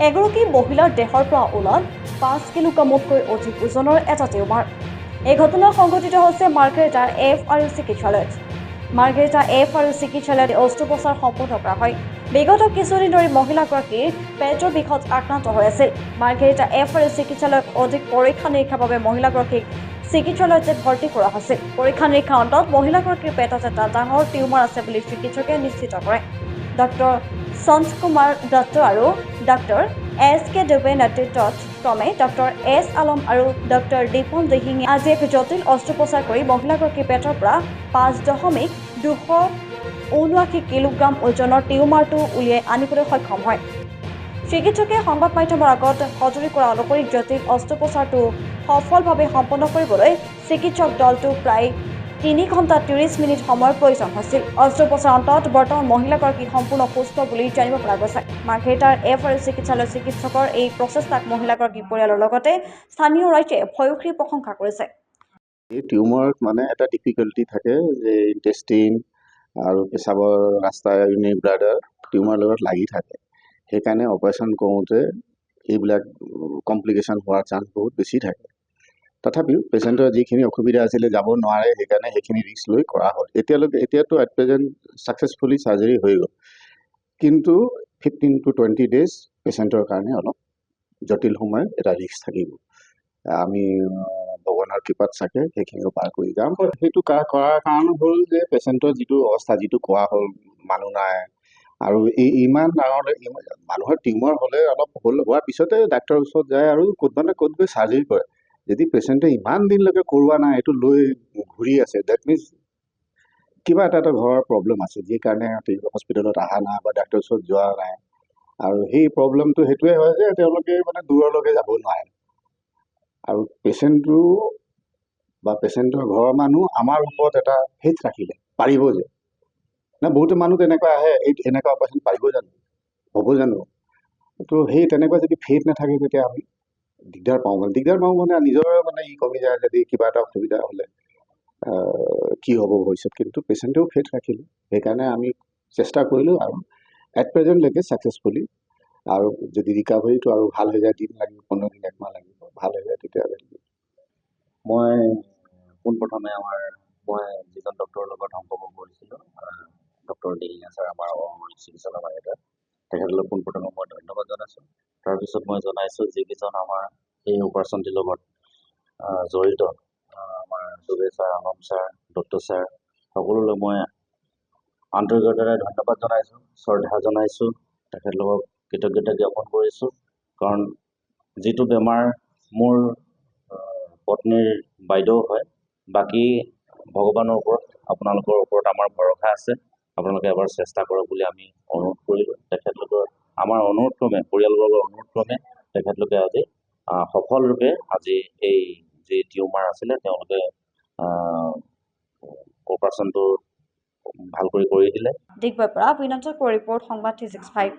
এগৰাকী মহিলাৰ দেহৰ পৰা ওলাল 5 কিলোগ্ৰামতকৈ অধিক ওজনৰ এটা টিউমাৰ। এই ঘটনা সংঘটিত হৈছে মাৰ্ঘেৰিটা এফ.আৰ.ইউ চিকিৎসালয়ত। মাৰ্ঘেৰিটা এফ.আৰ.ইউ চিকিৎসালয়ত অস্ত্ৰোপচাৰ সম্পন্ন কৰা হয়। বিগত কিছুদিন ধৰি মহিলাগৰাকীৰ পেটৰ বিষত আক্ৰান্ত হৈ আছিল। মাৰ্ঘেৰিটা এফ.আৰ.ইউ চিকিৎসালয়ত অধিক পৰীক্ষা নিৰীক্ষাৰ বাবে মহিলাগৰাকীক চিকিৎসালয়তে ভৰ্তি কৰা হৈছিল। পৰীক্ষা নিৰীক্ষাৰ অন্তত মহিলাগৰাকীৰ পেটত এটা ডাঙৰ টিউমাৰ আছে বুলি চিকিৎসকে নিশ্চিত কৰে। ডক্টৰ সঞ্জ কুমাৰ দত্ত আৰু ডক্টৰ এছ.কে ডুবে নেতৃত্বত ক্ৰমে ডক্টৰ এছ আলম আৰু ডক্টৰ দীপন দিহিঙে আজি এক জটিল অস্ত্ৰোপচাৰ কৰি মহিলাগৰাকীৰ পেটৰ পৰা 5.279 কিলোগ্ৰাম ওজনৰ টিউমাৰটো উলিয়াই আনিবলৈ সক্ষম হয়। চিকিৎসকে সংবাদ মাধ্যমৰ আগত সজৰি কৰা অনুসৰি জটিল অস্ত্ৰোপচাৰটো সফলভাৱে সম্পন্ন কৰিবলৈ চিকিৎসক দলটোক প্ৰায় 3 ঘণ্টা 30 মিনিট সময়ৰ প্ৰয়োজন হৈছিল। অস্ত্ৰোপচাৰৰ অন্তত বৰ্তমান মহিলাগৰাকী সম্পূৰ্ণ সুস্থ বুলি জানিব পৰা গৈছে। মাৰ্ঘেৰিটাৰ এফ.আৰ.ইউ চিকিৎসালয়ৰ চিকিৎসকৰ এই প্ৰচেষ্টাক মহিলাগৰাকীৰ পৰিয়ালৰ লগতে স্থানীয় ৰাইজে ভয়ংকৰী প্ৰশংসা কৰিছে। এই টিউমাৰত মানে এটা ডিফিকাল্টি থাকে যে ইণ্টেষ্টিন আৰু পেচাবৰ ৰাস্তা ইউৰিনেৰী ব্লাডাৰ টিউমাৰ লগত লাগি থাকে। সেইকাৰণে অপাৰেশ্যন কৰোঁতে এইবিলাক কমপ্লিকেশ্যন হোৱাৰ চান্স বহুত বেছি থাকে। তথাপিও পেচেণ্টৰ যিখিনি অসুবিধা আছিলে যাব নোৱাৰে, সেইকাৰণে সেইখিনি ৰিস্ক লৈ কৰা হ'ল। এতিয়াতো এট প্ৰেজেণ্ট ছাকচেছফুলি চাৰ্জাৰী হৈ গ'ল, কিন্তু 15 to 20 days পেচেণ্টৰ কাৰণে অলপ জটিল সময়ত এটা ৰিস্ক থাকিব। আমি ভগৱানৰ কৃপাত চাগে সেইখিনিও পাৰ কৰি যাম। সেইটো কৰাৰ কাৰণ হ'ল যে পেচেণ্টৰ যিটো অৱস্থা, যিটো কোৱা হ'ল মানুহ নাই, আৰু ইমান ডাঙৰ মানুহৰ টিউমাৰ হ'লে অলপ হোৱাৰ পিছতে ডাক্তৰৰ ওচৰত যায় আৰু ক'ত গৈ চাৰ্জাৰী কৰে। যদি পেচেণ্টে ইমান দিনলৈকে কৰোৱা নাই, এইটো লৈ ঘূৰি আছে, ডেট মিনছ কিবা এটা ঘৰৰ প্ৰব্লেম আছে, যি কাৰণে হস্পিটেলত অহা নাই বা ডাক্তৰৰ ওচৰত যোৱা নাই। আৰু সেই প্ৰব্লেমটো সেইটোৱে হয় যে তেওঁলোকে মানে দূৰলৈকে যাব নোৱাৰে। আৰু পেচেণ্টটো বা পেচেণ্টৰ ঘৰৰ মানুহ আমাৰ ওপৰত এটা ফেথ ৰাখিলে পাৰিব যে না, বহুতো মানুহ তেনেকুৱা আহে, এনেকুৱা অপাৰেশ্যন পাৰিব জানো, হ'ব জানো, তো সেই তেনেকুৱা যদি ফেথ নাথাকে তেতিয়া আমি দিগদাৰ পাওঁ মানে নিজৰে মানে কমি যায়। যদি কিবা এটা অসুবিধা হ'লে কি হ'ব ভৱিষ্যত, কিন্তু পেচেণ্টেও ফেথ ৰাখিলে। সেইকাৰণে আমি চেষ্টা কৰিলোঁ আৰু এট প্ৰেজেণ্টলৈকে ছাকচেছফুলি। আৰু যদি ৰিকাভাৰীটো আৰু ভাল হৈ যায়, দিন লাগিব, 15 দিন 1 মাহ লাগিব, ভাল হৈ যায় তেতিয়াহ'লে। মই পোনপ্ৰথমে মই যিজন ডক্টৰৰ লগত সম্পৰ্ক কৰিছিলোঁ, ডক্টৰ দিহিঙীয়া ছাৰ, আমাৰ চিকিৎসালয় মাৰ্ঘেৰিটা, তেখেতলৈ পোনপ্ৰথমে মই ধন্যবাদ জনাইছোঁ। তাৰপিছত মই জনাইছোঁ যিকেইজন আমাৰ এই অপাৰেশ্যনটিৰ লগত জড়িত, আমাৰ Dubey sir, Alam sir, Dutta sir, সকলোলৈ মই আন্তৰিকতাৰে ধন্যবাদ জনাইছোঁ, শ্ৰদ্ধা জনাইছোঁ, তেখেতলোকক কৃতজ্ঞতা জ্ঞাপন কৰিছোঁ। কাৰণ যিটো বেমাৰ মোৰ পত্নীৰ বাইদেউ হয়, বাকী ভগৱানৰ ওপৰত, আপোনালোকৰ ওপৰত আমাৰ ভৰসা আছে। আপোনালোকে এবাৰ চেষ্টা কৰক বুলি আমি অনুৰোধ কৰিলোঁ। তেখেতলোকৰ আমাৰ অনুৰোধক্ৰমে, পৰিয়ালবৰ্গৰ অনুৰোধক্ৰমে তেখেতলোকে আজি সফলৰূপে আজি এই যি টিউমাৰ আছিলে তেওঁলোকে অপাৰেশ্যনটো ভাল কৰি দিলে। দিগবৈৰ পৰা বিনন্দ ৰিপৰ্ট, সংবাদ 365।